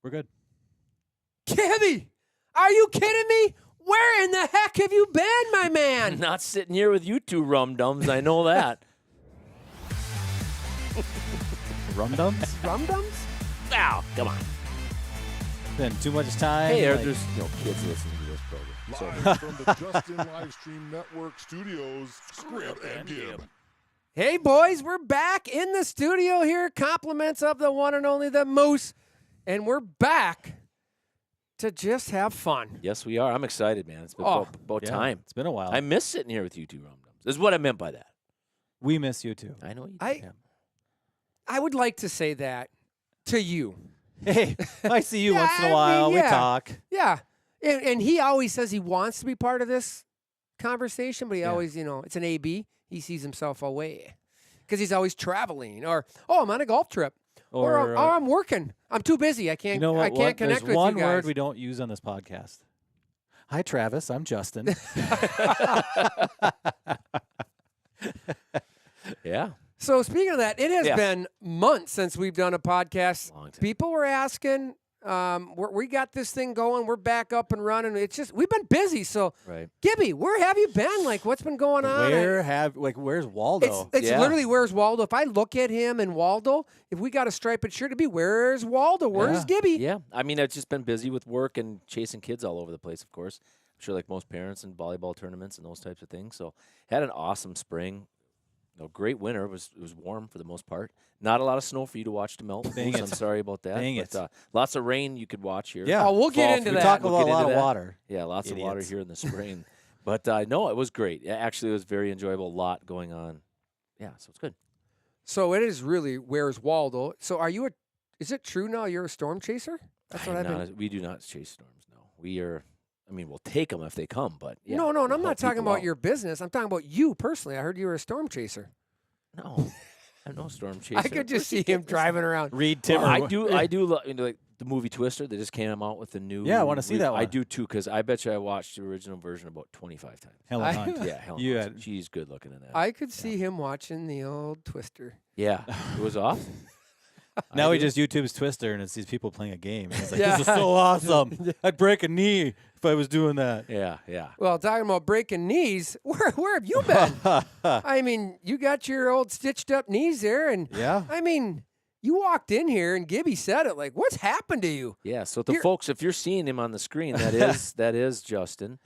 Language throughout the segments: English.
We're good. Gibby, are you kidding me? Where in the heck have you been, my man? Not sitting here with you two rum-dums. I know that. Rum-dums? Rum-dums? Ow, come on. Been too much time. Hey, like, there's kids listening to this program. Live from the Justin Livestream Network studios, Scrib and Gib. Hey, boys, we're back in the studio here. Compliments of the one and only the Moose. And we're back to just have fun. Yes, we are. I'm excited, man. It's been about yeah, time. It's been a while. I miss sitting here with you two rum-dums. This is what I meant by that. We miss you too. I know you I- do. I would like to say that to you. Hey, I see you Yeah, once in I a while. mean, We yeah. talk. Yeah. And he always says he wants to be part of this conversation, but he Yeah. always, it's an AB. He sees himself away because he's always traveling or, I'm on a golf trip. Or, I'm working. I'm too busy. I can't, You know what? I can't connect There's with one you guys. word we don't use on this podcast. Hi, Travis. I'm Justin. Yeah. So speaking of that, it has Yeah. been months since we've done a podcast. Long time. People were asking. We got this thing going. We're back up and running. It's just we've been busy. So, Right. Gibby, where have you been? Like, what's been going on? Where's Waldo? It's Yeah. literally where's Waldo. If I look at him and Waldo, if we got a striped shirt, it'd be where's Waldo? Where's Yeah. Gibby? Yeah. I mean, I've just been busy with work and chasing kids all over the place, of course. I'm sure like most parents in volleyball tournaments and those types of things. So had an awesome spring. Great winter. It was warm for the most part. Not a lot of snow for you to watch to melt. Dang Moose, it. I'm sorry about that. Dang but, it. Lots of rain you could watch here. Yeah. Oh, we'll get Fall into through. We that. talk We'll about get a lot into of that. water. Yeah, lots of water Idiots. here in the spring. But no, it was great. Actually, it was very enjoyable. A lot going on. Yeah, so it's good. So it is really where's Waldo. So are you is it true now you're a storm chaser? That's what I've been. We do not chase storms. No, we are. I mean, we'll take them if they come. But yeah, No, and we'll I'm help not talking people about out. your business. I'm talking about you personally. I heard you were a storm chaser. No, I'm no storm chaser. I could just see him driving around. Read Well, Timmer. I do like the movie Twister. They just came out with the new. Yeah, I wanna see that I one. do too, because I bet you I watched the original version about 25 times. Helen Hunt. Yeah, Helen You Hunt. had- She's good looking in that. I could see him watching the old Twister. Yeah, it was awesome. Now I he do. just YouTubes Twister, and it's these people playing a game. And he's like, Yeah. this is so awesome. I'd break a knee if I was doing that. Yeah, yeah. Well, talking about breaking knees, where have you been? I mean, you got your old stitched up knees there, and Yeah. I mean, you walked in here and Gibby said it like, "What's happened to you?" Yeah, so the You're- folks, if you're seeing him on the screen, that is Justin.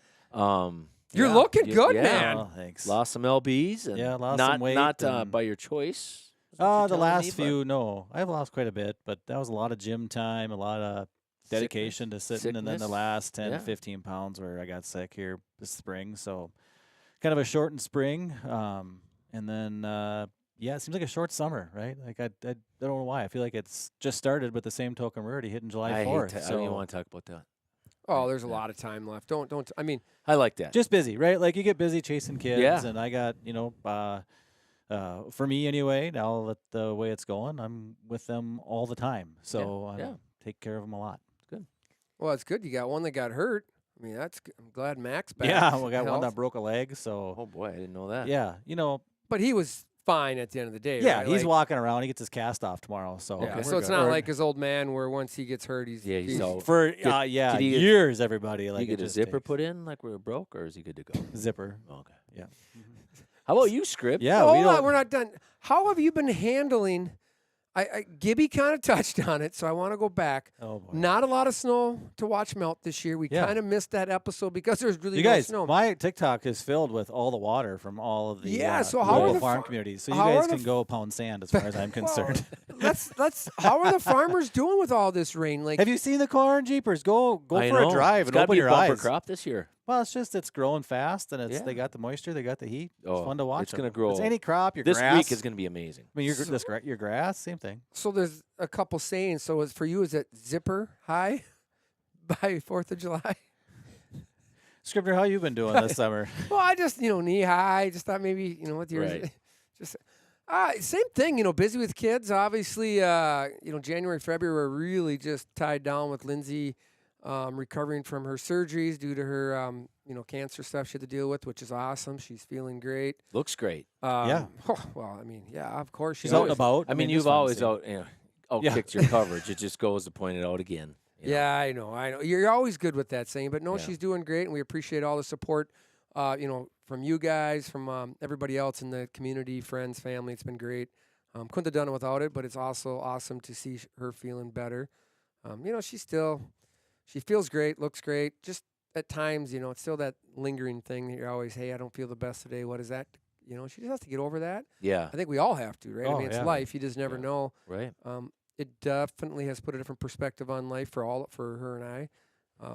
You're Yeah, looking you- good, yeah. man. Oh, thanks. Lost some lbs and Yeah, lost not some weight not and- by your choice. is what you're The telling last me, but few, no. I've lost quite a bit, but that was a lot of gym time, a lot of dedication to sitting, and then the Sickness. last 10, Yeah. 15 pounds where I got sick here this spring. So kind of a shortened spring. And then, it seems like a short summer, right? Like I don't know why. I feel like it's just started, but the same token we're already hitting July I 4th. I don't even want to talk about that. Oh, there's a Yeah. lot of time left. Don't. I mean, I like that. just busy, right? Like you get busy chasing kids, Yeah. and I got, for me anyway, now that the way it's going, I'm with them all the time. So I yeah. take care of them a lot. well, it's good you got one that got hurt. I mean, that's. I'm glad Mac's back. Yeah, we got one health. that broke a leg. So Oh boy, I didn't know that. yeah, But he was fine at the end of the day. yeah, right? he's Like, walking around. He gets his cast off tomorrow. So Yeah, we're so it's good. not Or like his old man where once he gets hurt, he's Yeah, he's out. for did he get- years. Everybody Like like you it get a just zipper takes- put in like we were broke, or is he good to go? zipper. Oh, okay. Yeah. How about you, Scrib? Yeah, Well, we hold on, don't. we're not done. How have you been handling? Gibby kind of touched on it, so I want to go back. Oh boy. Not a lot of snow to watch melt this year. We Yeah. kind of missed that episode because there's really You no guys, snow. my TikTok is filled with all the water from all of the Yeah, so how are local the farm far- communities. So you how are guys the can go pound sand as far as I'm concerned. let's. How are the farmers doing with all this rain? Like, Have you seen the corn, Jeepers? Go I for know. a drive It's and gotta open be a your bumper eyes. crop this year. Well, it's growing fast, and Yeah. they got the moisture, they got the heat. Oh, It's fun to watch. it's gonna them. grow. It's any crop, your This grass. week is going to be amazing. I mean, your grass, same thing. so there's a couple sayings. So for you, is it zipper high by 4th of July? Scribner, how you been doing this summer? Well, I just knee high. Just thought maybe with yours, Right. just same thing. Busy with kids. Obviously, January, February were really just tied down with Lindsay recovering from her surgeries due to her cancer stuff she had to deal with, which is awesome. She's feeling great. Looks great. Yeah. Well, I mean, yeah, of course She's she out and is. about. I mean, just you've wanted to always see. outkicked your coverage. It just goes to point it out again. you know? Yeah, I know. You're always good with that saying, but no, Yeah. she's doing great, and we appreciate all the support, from you guys, from everybody else in the community, friends, family. It's been great. Couldn't have done it without it, but it's also awesome to see her feeling better. She feels great, looks great. Just at times, it's still that lingering thing that you're always, hey, I don't feel the best today. What is that? She just has to get over that. Yeah. I think we all have to, right? I Oh, mean, it's yeah. life. You just never Yeah. know. Right. It definitely has put a different perspective on life for her and I,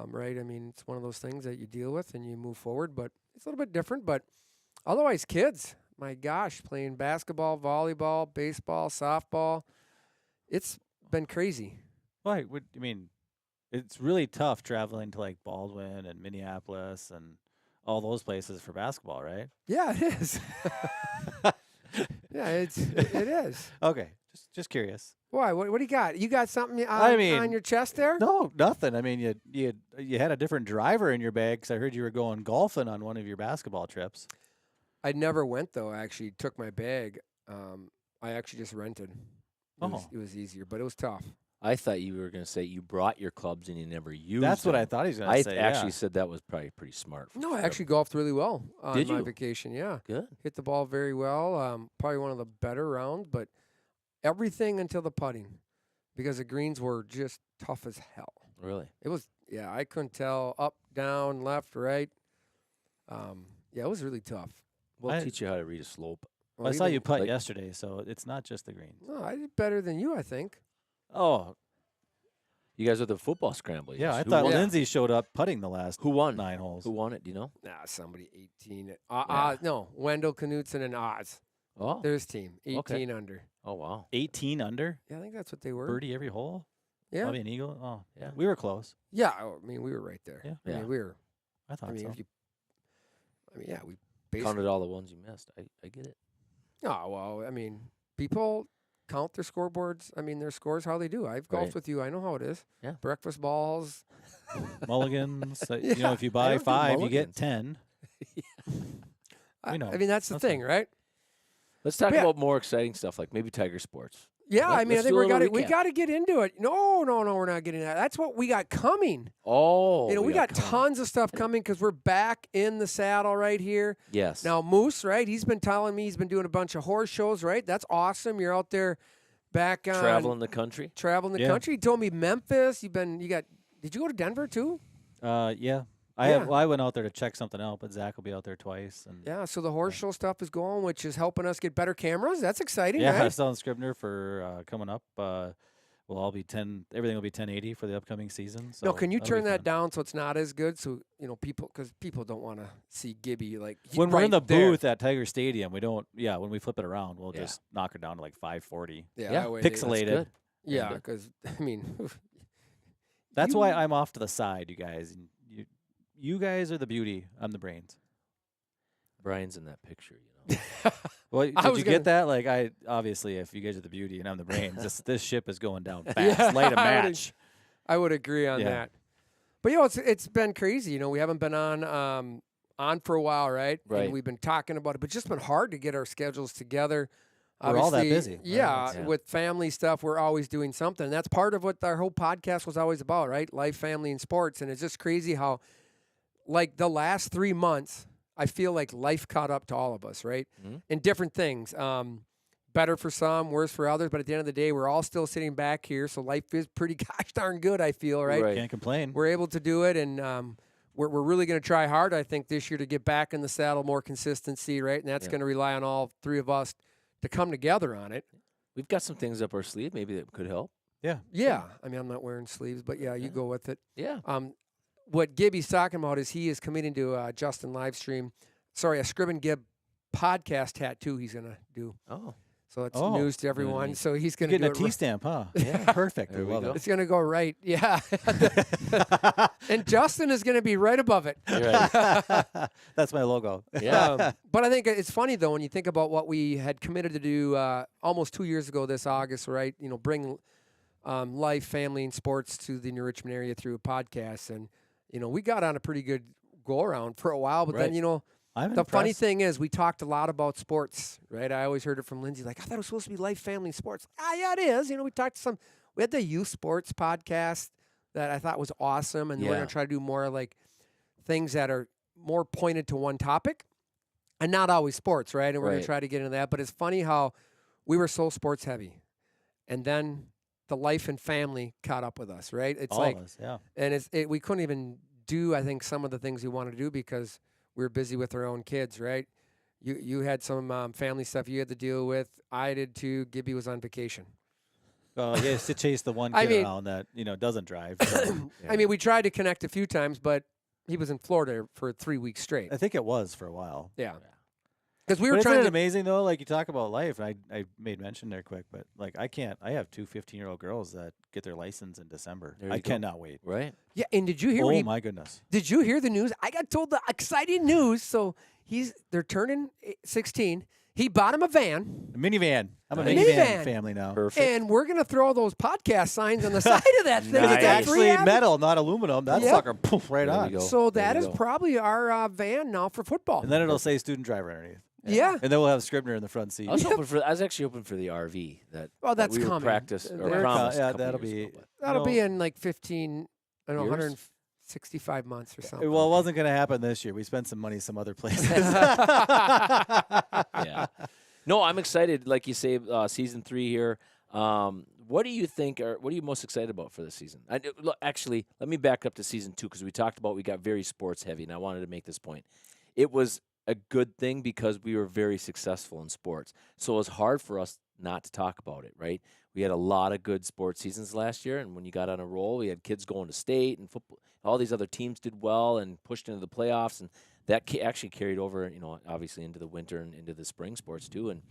right? I mean, it's one of those things that you deal with and you move forward, but it's a little bit different. But otherwise, kids, my gosh, playing basketball, volleyball, baseball, softball, it's been crazy. Well, I mean, it's really tough traveling to like Baldwin and Minneapolis and all those places for basketball, right? Yeah, it is. Yeah, it is. Okay, just curious. Why? What do you got? You got something I on mean, your chest there? No, nothing. I mean, you had a different driver in your bag because I heard you were going golfing on one of your basketball trips. I never went though. I actually took my bag. I actually just rented. It was easier, but it was tough. I thought you were going to say you brought your clubs and you never used That's what I them. thought he was going I to say. actually yeah. said that was probably pretty smart. No, I actually golfed really well on Did my you? vacation. Yeah, Good. hit the ball very well. Probably one of the better rounds, but everything until the putting, because the greens were just tough as hell. Really? It was. Yeah, I couldn't tell up, down, left, right. Yeah, it was really tough. We'll teach you how to read a slope. I saw you putt like- yesterday, so it's not just the greens. No, I did better than you, I think. Oh, You guys are the football scramble. yeah. I Who thought won? Lindsay showed up putting the last Who won? 9 holes. Who won it? Do you know? Nah, somebody 18. Yeah. No, Wendell Knutson and Oz. Oh. Their team, 18 Okay. under. Oh, wow. 18 under, Yeah, I think that's what they were. birdie every hole. Yeah. Probably an eagle. Oh, Yeah. We were close. Yeah, I mean, we were right there. Yeah. I Yeah. mean, we were. I thought I mean, so. yeah, we basically. Counted all the ones you missed. I get it. Oh, well, I mean, people count their scoreboards. I mean, their scores how they do. I've golfed Right. with you. I know how it is. Yeah. Breakfast balls. Mulligans. Yeah, if you I buy don't do 5, you get mulligans. 10. We know. I mean, that's the That's thing, fine. right? Let's talk Yeah. about more exciting stuff, like maybe Tiger Sports. Yeah, I mean, I let's think do a we got little We recap. got to get into it. No, we're not getting that. That's what we got coming. Oh. we got coming. tons of stuff coming because we're back in the saddle right here. Yes. Now, Moose, right? He's been telling me he's been doing a bunch of horse shows, right? That's awesome. You're out there back on traveling the country. traveling the Yeah. country. He told me Memphis. Did you go to Denver too? Yeah. Yeah. I went out there to check something out, but Zach will be out there twice. And Yeah. So the horse show stuff is going, which is helping us get better cameras. That's exciting, yeah, I right? was telling Scribner for coming up. We'll all be 10. Everything will be 1080 for the upcoming season. So No, can you that'll be turn that fun. down so it's not as good? So because people don't want to see Gibby like When we're in the right there. booth at Tiger Stadium, we don't. Yeah, when we flip it around, we'll Yeah. just knock it down to like 540. Yeah, Yeah, that way pixelated. That's good. Yeah, And, because I mean, That's why You- I'm off to the side, you guys. And you guys are the beauty. I'm the brains. Brian's in that picture, you know. Well, I did was you gonna- get that? Like, I obviously, if you guys are the beauty and I'm the brains, this ship is going down fast. Yeah, Light a I would match. I would agree on Yeah. that. But it's been crazy. We haven't been on for a while, right? Right. And we've been talking about it, but just been hard to get our schedules together. We're all that Obviously, busy, right? Yeah, Yeah. with family stuff, we're always doing something. And that's part of what our whole podcast was always about, right? Life, family, and sports. And it's just crazy how, like, the last 3 months, I feel like life caught up to all of us, right? Mhm. In different things. Better for some, worse for others. But at the end of the day, we're all still sitting back here. So life is pretty gosh darn good, I feel, right? Right. Can't complain. We're able to do it, and we're really going to try hard, I think, this year to get back in the saddle, more consistency, right? And that's Yeah. going to rely on all three of us to come together on it. We've got some things up our sleeve maybe that could help. Yeah. Yeah, I mean, I'm not wearing sleeves, but yeah, you Yeah. go with it. Yeah. What Gibby's talking about is he is committing to a Scrib and Gib podcast tattoo he's going to do. Oh. So it's Oh, news to everyone. neat. So he's going to Getting do a it. T stamp, huh? Yeah. Perfect. I There we love go. It's going to go right. Yeah. it. And Justin is going to be right above it. Right. That's my logo. Yeah. But I think it's funny, though, when you think about what we had committed to do almost 2 years ago this August, right? Bring life, family, and sports to the New Richmond area through a podcast. And, we got on a pretty good go-around for a while. But Right. then, I'm the funny impressed. thing is we talked a lot about sports, right? I always heard it from Lindsay, like, I thought it was supposed to be life, family, and sports. Yeah, it is. We talked we had the youth sports podcast that I thought was awesome, and we're Yeah. going to try to do more like things that are more pointed to one topic, and not always sports, right? And we're going Right. to try to get into that. But it's funny how we were so sports heavy, and then the life and family caught up with us, right? It's All like, of us, yeah. and we couldn't even do, I think, some of the things we wanted to do because we were busy with our own kids, right? You had some family stuff you had to deal with. I did too. Gibby was on vacation. Well, yeah, to chase the one kid I mean- around that doesn't drive. So. I mean, we tried to connect a few times, but he was in Florida for 3 weeks straight. I think it was for a while. Yeah. Because we But were isn't trying it to. amazing though? Like you talk about life, and I made mention there quick, but like I have two 15-year-old girls that get their license in December. There I you go. cannot wait. Right. Yeah, and did you hear? Oh my goodness! Did you hear the news? I got told the exciting news. So they're turning 16. He bought him a van, A minivan. I'm a Nice. minivan Minivan. family now. Perfect. and we're gonna throw those podcast signs on the side of that thing. Nice. It's got free actually adver- metal, not aluminum. That Yep. sucker, poof, right There we on. go. So There that you is go. probably our van now for football. And then it'll say student driver underneath. Yeah. And then we'll have Scribner in the front seat. I was actually hoping for the RV that. Well, that that's we were coming. practice or They're promised a yeah, couple that'll years be. ago, but- That'll be No. in like 15, I don't know, Years? 165 months or something. Well, it wasn't going to happen this year. We spent some money some other places. Yeah. No, I'm excited. Like you say, season 3 here. What do you think? Or what are you most excited about for this season? Look, actually, let me back up to season 2 because we talked about we got very sports heavy, and I wanted to make this point. It was a good thing because we were very successful in sports, so it was hard for us not to talk about it. Right? We had a lot of good sports seasons last year, and when you got on a roll, we had kids going to state and football. All these other teams did well and pushed into the playoffs, and that actually carried over, obviously into the winter and into the spring sports too. And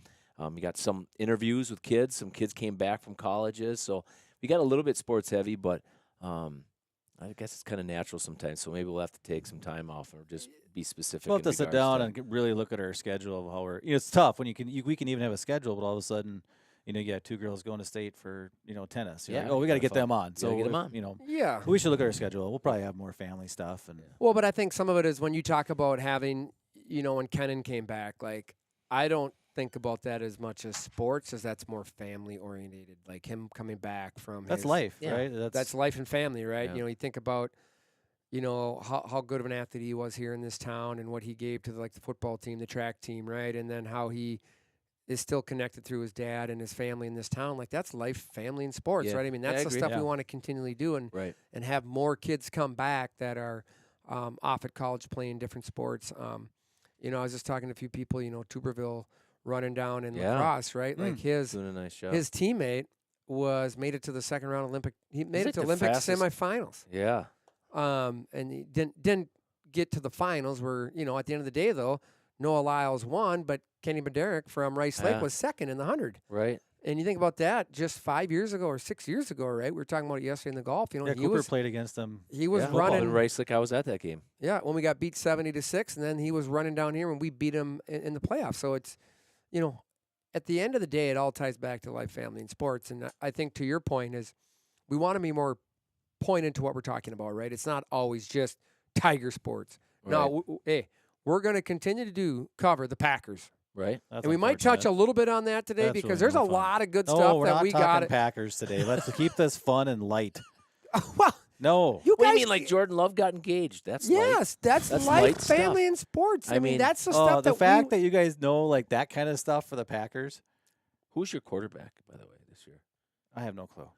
you got some interviews with kids. Some kids came back from colleges, so we got a little bit sports heavy. But I guess it's kind of natural sometimes. So maybe we'll have to take some time off or just be specific. We'll have in to sit regards down to- and really look at our schedule of how we're. It's tough when we can even have a schedule, but all of a sudden, you got two girls going to state for tennis. You're like, Yeah, oh, we got to gotta get them on. gotta So get 'em if, on. Yeah. we should look at our schedule. We'll probably have more family stuff and. Well, but I think some of it is when you talk about having, when Kenan came back, like, I don't think about that as much as sports, as that's more family oriented. Like him coming back from That's his, life, Yeah. right? That's life and family, right? Yeah. You think about, how good of an athlete he was here in this town and what he gave to the football team, the track team, right? And then how he is still connected through his dad and his family in this town. Like, that's life, family, and sports, Yeah. right? I mean, Yeah, I that's the agree. stuff Yeah. we want to continually do and Right. have more kids come back that are off at college playing different sports. I was just talking to a few people, Tuberville running down in Yeah. lacrosse, right? Like his Doing a nice job. teammate made it to the second round Olympic. He made it like to the Olympic fastest- semifinals. Yeah. And he didn't get to the finals. Where at the end of the day, though, Noah Lyles won, but Kenny Bederick from Rice Lake Yeah. was second in the 100. Right. And you think about that, just 5 years ago or 6 years ago, right? We were talking about it yesterday in the golf. Yeah, he Cooper was played against them. he was Yeah. running. In Rice Lake, I was at that game. Yeah, when we got beat 70-6, and then he was running down here, and we beat him in the playoffs. So it's, at the end of the day, it all ties back to life, family, and sports. And I think to your point is, we want to be more pointed to what we're talking about, right? It's not always just Tiger sports. No, hey, we're going to continue to cover the Packers, Right. That's and we might touch a unfortunate. little bit on that today That's because really there's a no fun. lot of good No, stuff we're that not we talking got. Packers today. Let's keep this fun and light. Well, No. you What do guys, you mean, like Jordan Love got engaged? That's light. yes, that's That's life, light stuff. family, and sports. I mean, mean, that's the stuff The that fact that you guys know like that kind of stuff for the Packers, Who's your quarterback, by the way, this year? I have no clue.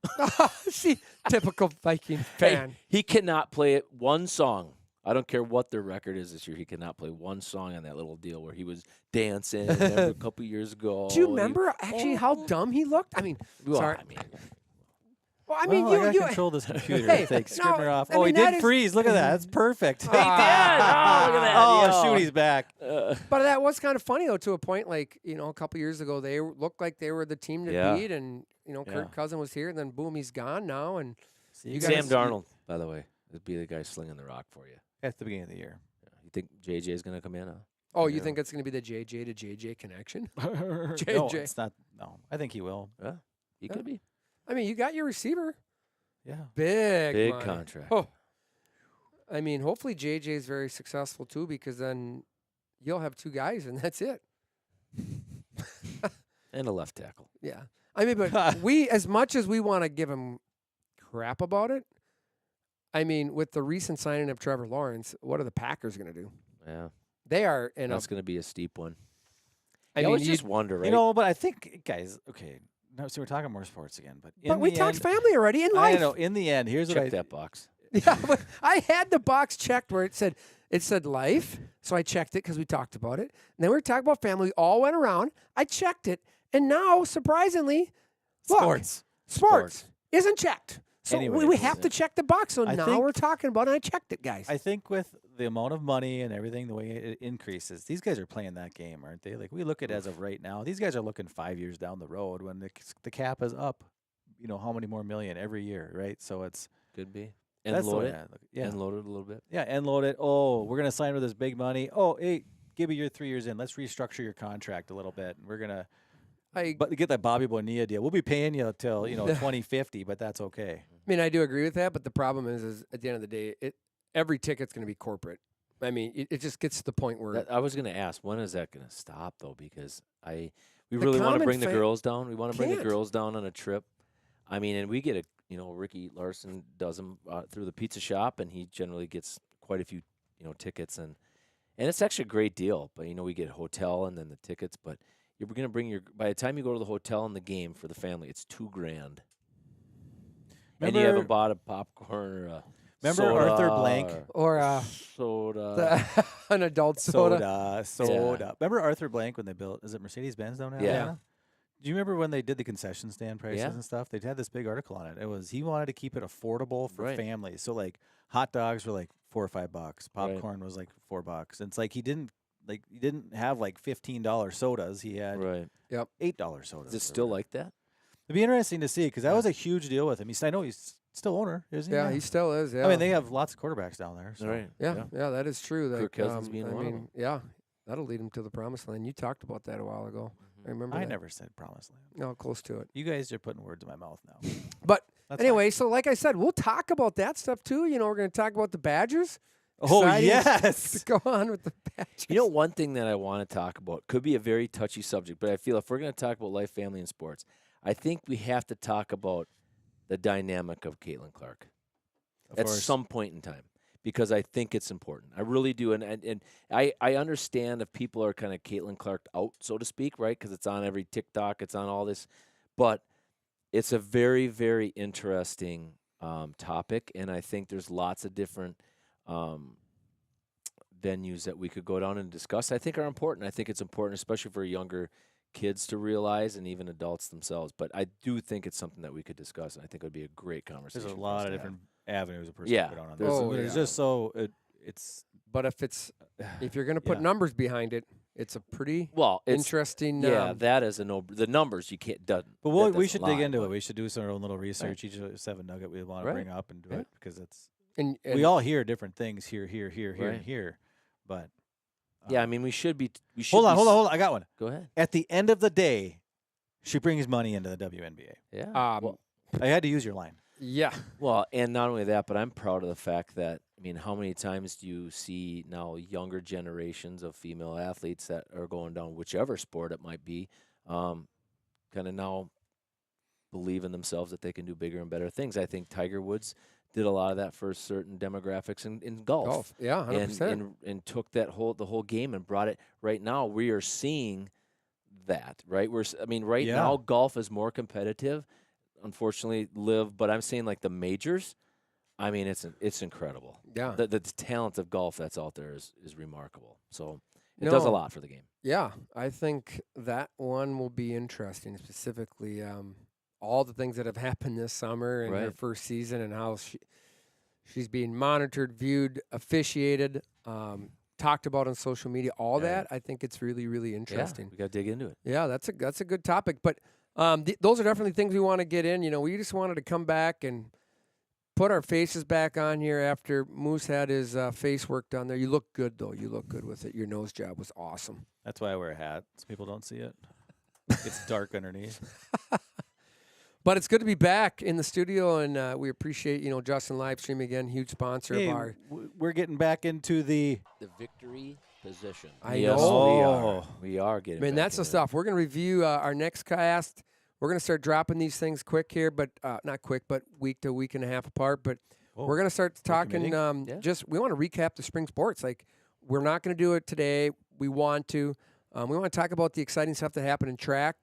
See, typical Viking fan. Hey, he cannot play it one song. I don't care what their record is this year. He cannot play one song on that little deal where he was dancing a couple years ago. Do you and he- remember actually how dumb he looked? I mean, Well, sorry. I mean, I Well, mean, I gotta you control this computer. Hey, Take no, Scribner off. I Oh, mean, he that did is- freeze. Look at that. That's perfect. He did. Oh, look at that. Oh, Yo. shoot, he's back. But that was kind of funny though, to a point. Like a couple years ago, they looked like they were the team to Yeah. beat, and Yeah. Kirk Cousins was here, and then boom, he's gone now. And See, You Sam guys- Darnold, by the way, would be the guy slinging the rock for you. at the beginning of the year. You think JJ's going to come in? oh, you Yeah. think it's going to be the JJ to JJ connection? No, JJ. it's not. No, I think he will. Yeah, he Yeah. could be. I mean, you got your receiver, Yeah. big money. contract. Oh, I mean, hopefully JJ is very successful too, because then you'll have two guys, and that's it. And a left tackle. Yeah. I mean, but we, as much as we want to give him crap about it, I mean, with the recent signing of Trevor Lawrence, what are the Packers going to do? Yeah, They are in that's going to be a steep one. I I mean, always you just wonder, right? You know, but I think, guys, okay. No, so we're talking more sports again, but in but we the talked end, family already in I life. know. In the end, here's what Check I that box. Yeah, but I had the box checked where it said life, so I checked it because we talked about it. And then we were talking about family. We all went around. I checked it, and now surprisingly, look, sports. sports isn't checked. So Anyway, we have to check the box. So I now think- we're talking about it. I checked it, guys. I think with the amount of money and everything, the way it increases, these guys are playing that game, aren't they? Like we look at as of right now, these guys are looking 5 years down the road when the cap is up. You know how many more million every year, right? So it's Could be. And that's the load way it. I look. Yeah, And load it a little bit. yeah, and load it. Oh, we're gonna sign with this big money. Oh, hey, Gibby, you're 3 years in. Let's restructure your contract a little bit. And we're gonna but get that Bobby Bonilla deal. We'll be paying you till 2050, but that's okay. I mean, I do agree with that, but the problem is at the end of the day, every ticket's going to be corporate. I mean, it just gets to the point where I was going to ask, when is that going to stop though? Because we The really want to common bring the fan girls down. We want to bring the can't. girls down on a trip. I mean, and we get Ricky Larson does them through the pizza shop, and he generally gets quite a few tickets, and it's actually a great deal. But we get a hotel and then the tickets, but you're going to bring by the time you go to the hotel and the game for the family, it's $2,000. And you haven't bought a popcorn or a Remember soda Arthur Blank? or soda. an adult soda. Soda. Remember Arthur Blank when they built? Is it Mercedes Benz down there? Yeah. Do you remember when they did the concession stand prices Yeah. and stuff? They had this big article on it. It was he wanted to keep it affordable for Right. families. So like hot dogs were like $4 or $5. Popcorn was like $4. And it's like he didn't have like $15 sodas. He had Right. $8 sodas. Is it or still whatever. like that? It'd be interesting to see because that was a huge deal with him. I know he's still owner, isn't he? Yeah, he still is. Yeah, I mean, they have lots of quarterbacks down there. So. Right. Yeah, that is true. Kirk Like, Cousins being I one of mean, them. yeah, that'll lead him to the promised land. You talked about that a while ago. I remember. I that. never said promised land. No, close to it. You guys are putting words in my mouth now. But That's anyway, so like I said, we'll talk about that stuff too. We're going to talk about the Badgers. fine. Oh Exciting yes. to go on with the Badgers. One thing that I want to talk about could be a very touchy subject, but I feel if we're going to talk about life, family, and sports, I think we have to talk about the dynamic of Caitlin Clark at some point in time because I think it's important. I really do, and I understand if people are kind of Caitlin Clark out, so to speak, right? Because it's on every TikTok, it's on all this, but it's a very, very interesting topic, and I think there's lots of different venues that we could go down and discuss. I think are important. I think it's important, especially for younger kids to realize, and even adults themselves. But I do think it's something that we could discuss, and I think it would be a great conversation. There's a for us lot to of have. different avenues a person Yeah, can go down on there's- this. Oh, It's yeah. just so it's But if you're going to put Yeah. numbers behind it, it's a pretty Well, it's interesting. yeah, that is a no. The numbers you can't doesn't. But that we doesn't should lie, dig into but- it. We should do some own little research. Each of us have a nugget we want to Right. bring up and do Yeah. it because it's and we all hear different things here, Right. and here. But Yeah, I mean, we should be. We should hold on. be I got one. Go ahead. At the end of the day, she brings money into the WNBA. Yeah. I had to use your line. yeah. Well, and not only that, but I'm proud of the fact that, I mean, how many times do you see now younger generations of female athletes that are going down whichever sport it might be, kind of now believe in themselves that they can do bigger and better things. I think Tiger Woods did a lot of that for certain demographics in golf. Yeah, 100%. And took the whole game and brought it. Right now, we are seeing that, right? Right Yeah. now, golf is more competitive. Unfortunately, but I'm saying like the majors. I mean, it's incredible. Yeah. The talent of golf that's out there is remarkable. So it does a No. lot for the game. Yeah, I think that one will be interesting, specifically all the things that have happened this summer in her Right. first season and how she's being monitored, viewed, officiated, talked about on social media, all Yeah. that. I think it's really, really interesting. Yeah, we got to dig into it. Yeah, that's a good topic. But those are definitely things we want to get in. We just wanted to come back and put our faces back on here after Moose had his face work done there. You look good, though. You look good with it. Your nose job was awesome. That's why I wear a hat so people don't see it. It's dark underneath. But it's good to be back in the studio, and we appreciate, Justin Livestream again, huge sponsor Hey, of our. we're getting back into the victory position. I yes, know. we are. We are getting. Man, back that's the into it. stuff. We're going to review our next cast. We're going to start dropping these things quick here, but not quick, but week to week and a half apart. But Oh, We're going to start talking. committing? Yeah. Just we want to recap the spring sports. Like we're not going to do it today. We want to. We want to talk about the exciting stuff that happened in track.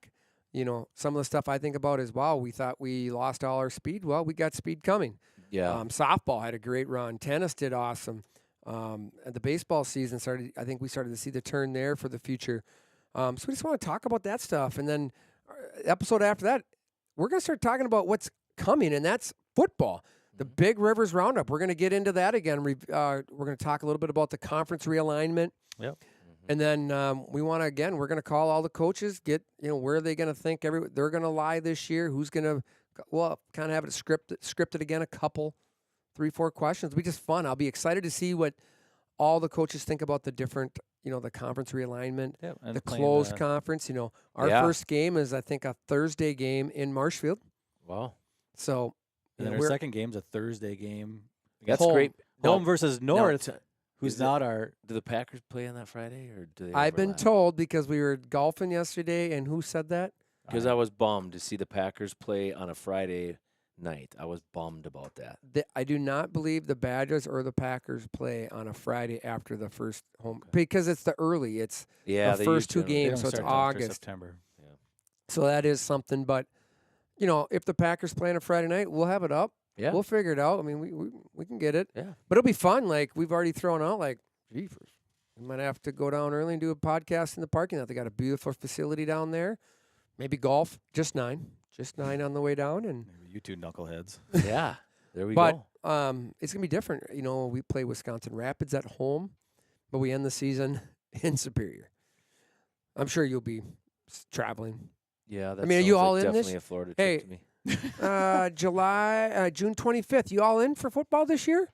You know, some of the stuff I think about is, wow, we thought we lost all our speed. Well, we got speed coming. Yeah. Softball had a great run. Tennis did awesome. And the baseball season started. I think we started to see the turn there for the future. So we just want to talk about that stuff. And then episode after that, we're going to start talking about what's coming, and that's football. The Big Rivers Roundup. We're going to get into that again. We're going to talk a little bit about the conference realignment. Yep. And then we want to, we're going to call all the coaches, get, where are they going to think they're going to lie this year? Who's going to, kind of have it scripted again, a couple, 3-4 questions. It'll be just fun. I'll be excited to see what all the coaches think about the different, the conference realignment, Yep. And the playing closed conference. Our Yeah. first game is, I think, a Thursday game in Marshfield. Wow. So, And then our we're- second game's a Thursday game. That's Home. great. Home Now- versus now North, t- who's is it- not our. Do the Packers play on that Friday, or do they? I've been overlap? told, because we were golfing yesterday, and who said that? Because I was bummed to see the Packers play on a Friday night. I was bummed about that. I do not believe the Badgers or the Packers play on a Friday after the first home, because it's the early. It's Yeah, the they first two usually- They games, don't so it's start till after August. September. So that is something. But if the Packers play on a Friday night, we'll have it up. Yeah. We'll figure it out. I mean, we can get it. Yeah. But it'll be fun. Like we've already thrown out, like, jeepers, we might have to go down early and do a podcast in the parking lot. They got a beautiful facility down there. Maybe golf, just 9 on the way down, and. Maybe you two knuckleheads. Yeah. There we But go. it's gonna be different. We play Wisconsin Rapids at home, but we end the season in Superior. I'm sure you'll be traveling. Yeah. That mean, are you sounds all like in this? definitely a Florida Hey, trip to me. June 25th. You all in for football this year?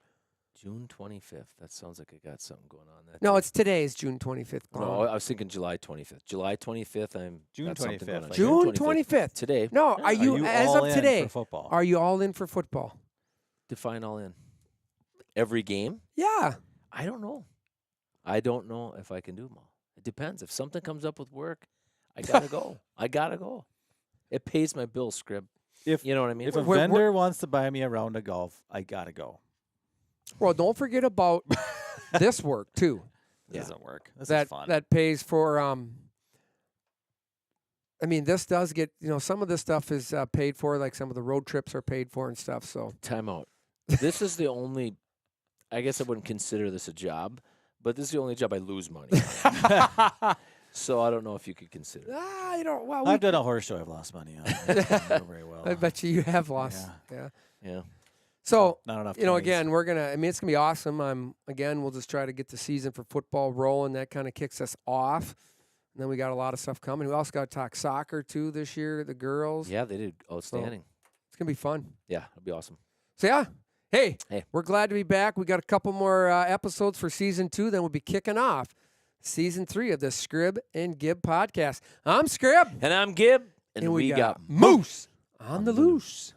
June 25th. That sounds like I got something going on. That No, day. it's today's June 25th. No, Colin. I was thinking July 25th. July 25th. I'm June got something 25th, going on. like June 25th. Today. No, Yeah. are you as all of in today? for football? Are you all in for football? Define all in. Every game. Yeah. I don't know. I don't know if I can do them all. It depends. If something comes up with work, I gotta go. I gotta go. It pays my bills, Scrib. If You know what I mean? if a We're- vendor wants to buy me a round of golf, I gotta go. Well, don't forget about this work too. It doesn't work. This that is fun. that pays for I mean, this does get, some of this stuff is paid for, like some of the road trips are paid for and stuff. So Time out. This is the only. I guess I wouldn't consider this a job, but this is the only job I lose money on. So I don't know if you could consider it. well, I've done a horse show. I've lost money on. I don't know very well. I bet you have lost. Yeah. Yeah. Yeah. So, Not enough. again, we're going to, it's going to be awesome. We'll just try to get the season for football rolling. That kind of kicks us off. And then we got a lot of stuff coming. We also got to talk soccer, too, this year, the girls. Yeah, they did outstanding. It's going to be fun. Yeah, it'll be awesome. So, yeah. Hey, Hey. we're glad to be back. We got a couple more episodes for season 2. Then we'll be kicking off season 3 of the Scrib and Gib podcast. I'm Scrib. And I'm Gib, and we got Moose on the loose.